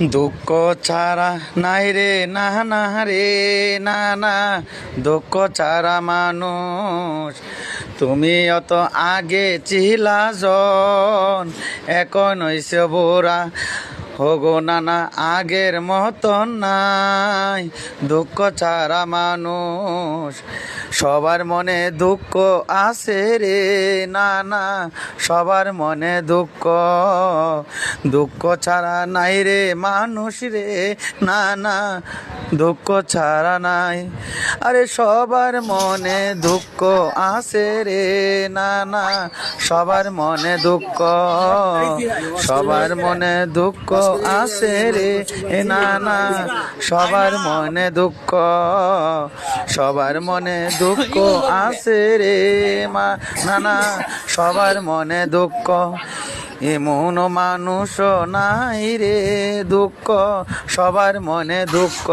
দুঃখ ছাড়া নাই রে না না রে না না, দুঃখ ছাড়া মানুষ। তুমি অত আগে ছিলা জন, এখন হইছে বোরা হগো নানা আগের মতন নাই। দুঃখ ছাড়া মানুষ, সবার মনে দুঃখ আছে রে না না, সবার মনে দুঃখ। দুঃখ ছাড়া নাই রে মানুষ রে না না, দুঃখ ছাড়া নাই। আরে সবার মনে দুঃখ আছে রে না না, সবার মনে দুঃখ, সবার মনে দুঃখ আছে রে না না, সবার মনে দুঃখ, সবার মনে দুঃখ আছে রে মা না না, সবার মনে দুঃখ। এমন মানুষ নাই রে দুঃখ, সবার মনে দুঃখ।